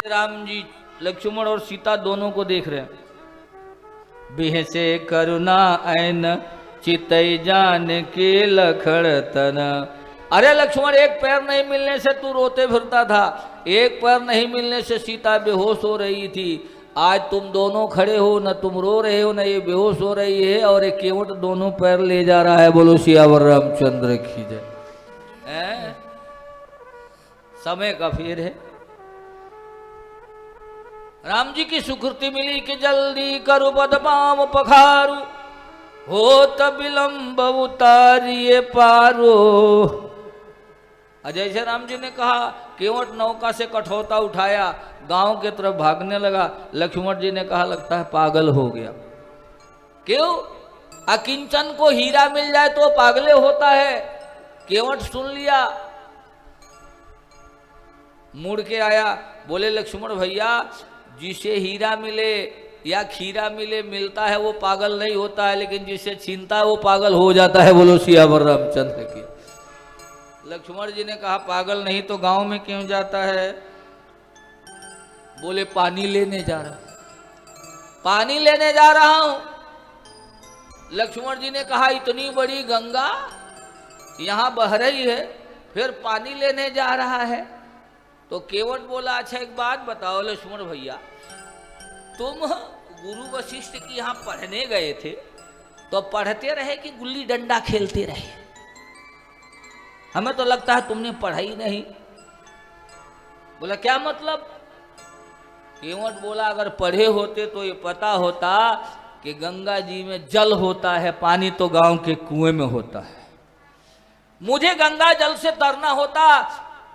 राम जी लक्ष्मण और सीता दोनों को देख रहे हैं। बिहसे करुणा ऐन चितई जान के लखड़ तन। अरे लक्ष्मण, एक पैर नहीं मिलने से तू रोते फिरता था, एक पैर नहीं मिलने से सीता बेहोश हो रही थी। आज तुम दोनों खड़े हो, न तुम रो रहे हो न ये बेहोश हो रही है, और एक केवट दोनों पैर ले जा रहा है। बोलो सियावर रामचंद्र की जय। समय का फेर है। राम जी की सुकृति मिली कि जल्दी करो बदपाम पखारू, हो तब विलंब उतारिए पारो। जैसे राम जी ने कहा, केवट नौका से कठौता उठाया, गांव के तरफ भागने लगा। लक्ष्मण जी ने कहा लगता है पागल हो गया। क्यों? अकिंचन को हीरा मिल जाए तो पागले होता है। केवट सुन लिया, मुड़ के आया, बोले लक्ष्मण भैया, जिसे हीरा मिले या खीरा मिले मिलता है वो पागल नहीं होता है, लेकिन जिसे छीनता है वो पागल हो जाता है। बोलो सियावर रामचंद्र की। लक्ष्मण जी ने कहा पागल नहीं तो गांव में क्यों जाता है? बोले पानी लेने जा रहा, पानी लेने जा रहा हूं। लक्ष्मण जी ने कहा इतनी बड़ी गंगा यहां बह रही है, फिर पानी लेने जा रहा है? तो केवट बोला अच्छा एक बात बताओ लक्ष्मण भैया, तुम गुरु वशिष्ठ की यहां पढ़ने गए थे तो पढ़ते रहे कि गुल्ली डंडा खेलते रहे? हमें तो लगता है तुमने पढ़ा ही नहीं। बोला क्या मतलब? केवट बोला अगर पढ़े होते तो ये पता होता कि गंगा जी में जल होता है, पानी तो गांव के कुएं में होता है। मुझे गंगा जल से तरना होता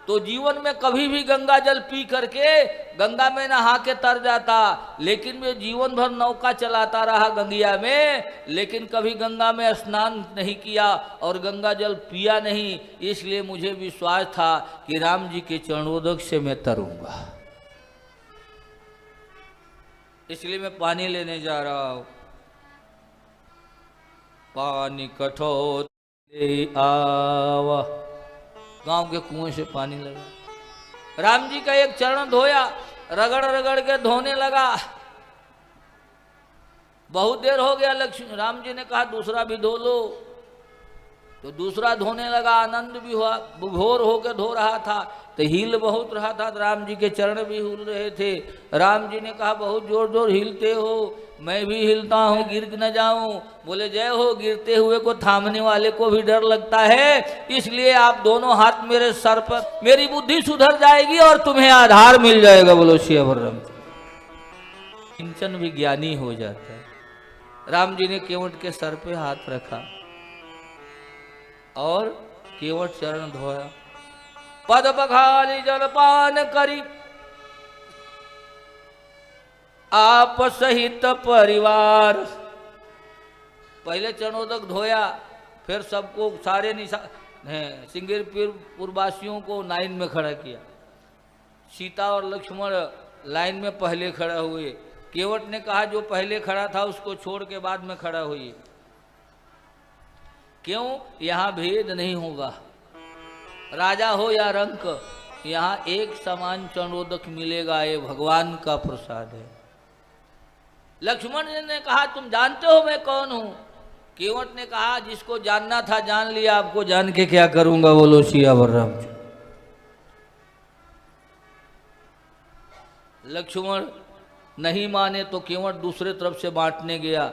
तो जीवन में कभी भी गंगा जल पी करके गंगा में नहा के तर जाता, लेकिन मैं जीवन भर नौका चलाता रहा गंगिया में, लेकिन कभी गंगा में स्नान नहीं किया और गंगा जल पिया नहीं। इसलिए मुझे विश्वास था कि राम जी के चरणोदक से मैं तरूंगा, इसलिए मैं पानी लेने जा रहा हूं। पानी कठोर ले आवा, गांव के कुएं से पानी लगा। राम जी का एक चरण धोया, रगड़ रगड़ के धोने लगा। बहुत देर हो गया। लक्ष्मण राम जी ने कहा दूसरा भी धो लो, तो दूसरा धोने लगा। आनंद भी हुआ, भोर होकर धो रहा था तो हिल बहुत रहा था, तो राम जी के चरण भी हिल रहे थे। राम जी ने कहा बहुत जोर जोर हिलते हो, मैं भी हिलता हूँ, गिर न जाऊं। बोले जय हो, गिरते हुए को थामने वाले को भी डर लगता है, इसलिए आप दोनों हाथ मेरे सर पर, मेरी बुद्धि सुधर जाएगी और तुम्हें आधार मिल जाएगा। बोलो सियावर राम। किंचन विज्ञानी हो जाता है। राम जी ने केवट के सर पे हाथ रखा और केवट चरण धोया। पद पखाली जलपान करी, आप सहित परिवार। पहले चरणोदक धोया, फिर सबको सारे सिंगरपुरवासियों को लाइन में खड़ा किया। सीता और लक्ष्मण लाइन में पहले खड़ा हुए। केवट ने कहा जो पहले खड़ा था उसको छोड़ के बाद में खड़ा हुई। क्यों? यहां भेद नहीं होगा, राजा हो या रंक, यहां एक समान चरणोदक मिलेगा। ये भगवान का प्रसाद है। लक्ष्मण जी ने कहा तुम जानते हो मैं कौन हूं? केवट ने कहा जिसको जानना था जान लिया, आपको जान के क्या करूंगा। बोलो सियावर रामचंद्र। लक्ष्मण नहीं माने तो केवट दूसरे तरफ से बांटने गया।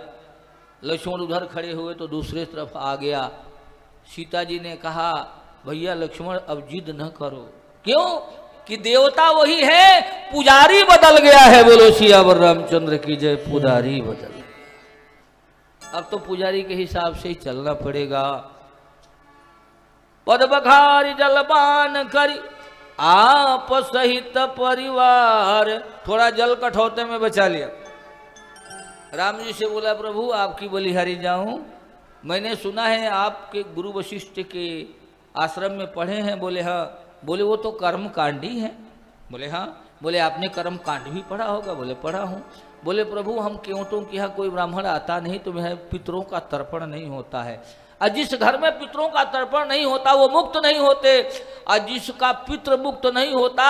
लक्ष्मण उधर खड़े हुए तो दूसरे तरफ आ गया। सीता जी ने कहा भैया लक्ष्मण अब जिद न करो। क्यों? कि देवता वही है, पुजारी बदल गया है। बोलो सियावर रामचंद्र की जय। पुजारी बदल, अब तो पुजारी के हिसाब से ही चलना पड़ेगा। पद बखारी जलपान करी, आप सहित परिवार। थोड़ा जल कठौते में बचा लिया। राम जी से बोला प्रभु आपकी बलिहारी जाऊं, मैंने सुना है आपके गुरु वशिष्ठ के आश्रम में पढ़े हैं। बोले हाँ। बोले वो तो कर्म कांडी हैं। बोले हाँ। बोले आपने कर्म कांड भी पढ़ा होगा? बोले पढ़ा हूँ। बोले प्रभु हम केवटों के यहाँ कोई ब्राह्मण आता नहीं तो वह पितरों का तर्पण नहीं होता है। और जिस घर में पितरों का तर्पण नहीं होता वो मुक्त नहीं होते, और जिसका पितृ मुक्त नहीं होता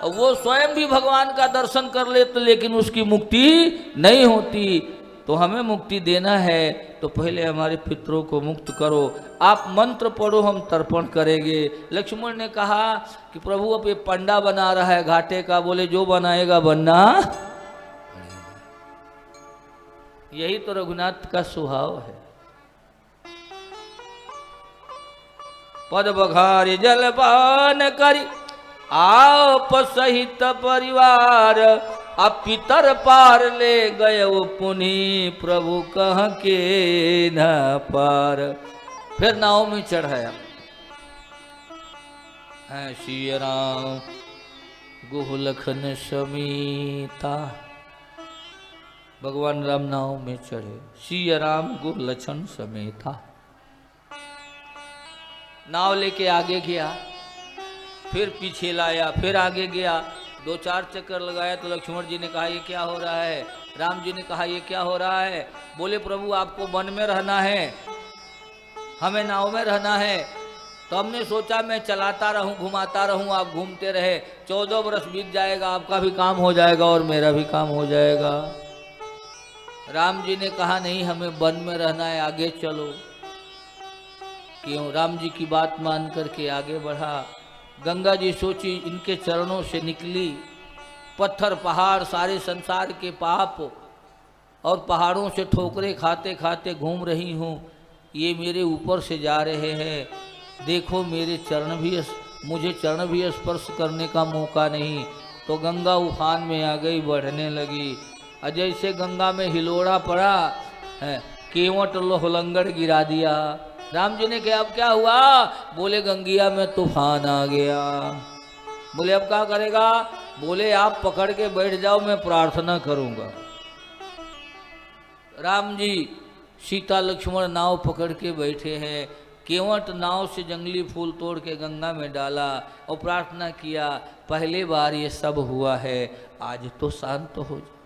और वो स्वयं भी भगवान का दर्शन कर लेते लेकिन उसकी मुक्ति नहीं होती। तो हमें मुक्ति देना है तो पहले हमारे पितरों को मुक्त करो, आप मंत्र पढ़ो, हम तर्पण करेंगे। लक्ष्मण ने कहा कि प्रभु अब ये पंडा बना रहा है घाटे का, बोले जो बनाएगा बनना। यही तो रघुनाथ का स्वभाव है। पद बघारी जलपान करी आप सहित परिवार, अब पितर पार ले गए वो पुनि प्रभु कह के न पार। फिर नाव में चढ़ाया है श्री राम गुह लखन समीता। भगवान राम नाव में चढ़े, श्री राम गुह लखन समेता। नाव लेके आगे गया, फिर पीछे लाया, फिर आगे गया, 2-4 चक्कर लगाया तो लक्ष्मण जी ने कहा ये क्या हो रहा है। राम जी ने कहा ये क्या हो रहा है। बोले प्रभु आपको वन में रहना है, हमें नाव में रहना है। तो हमने सोचा मैं चलाता रहूं, घुमाता रहूं, आप घूमते रहे, 14 वर्ष बीत जाएगा, आपका भी काम हो जाएगा और मेरा भी काम हो जाएगा। राम जी ने कहा नहीं, हमें वन में रहना है, आगे चलो। क्यों? राम जी की बात मान करके आगे बढ़ा। गंगा जी सोची इनके चरणों से निकली, पत्थर पहाड़ सारे संसार के पाप और पहाड़ों से ठोकरे खाते खाते घूम रही हूँ, ये मेरे ऊपर से जा रहे हैं। देखो मेरे चरण भी, मुझे चरण भी स्पर्श करने का मौका नहीं। तो गंगा उफान में आ गई, बढ़ने लगी। और जैसे गंगा में हिलोड़ा पड़ा है, केवट लोहलंगड़ गिरा दिया। राम जी ने कहा अब क्या हुआ। बोले गंगिया में तूफान आ गया। बोले अब क्या करेगा। बोले आप पकड़ के बैठ जाओ, मैं प्रार्थना करूंगा। राम जी सीता लक्ष्मण नाव पकड़ के बैठे हैं। केवट नाव से जंगली फूल तोड़ के गंगा में डाला और प्रार्थना किया, पहली बार ये सब हुआ है, आज तो शांत हो जाए।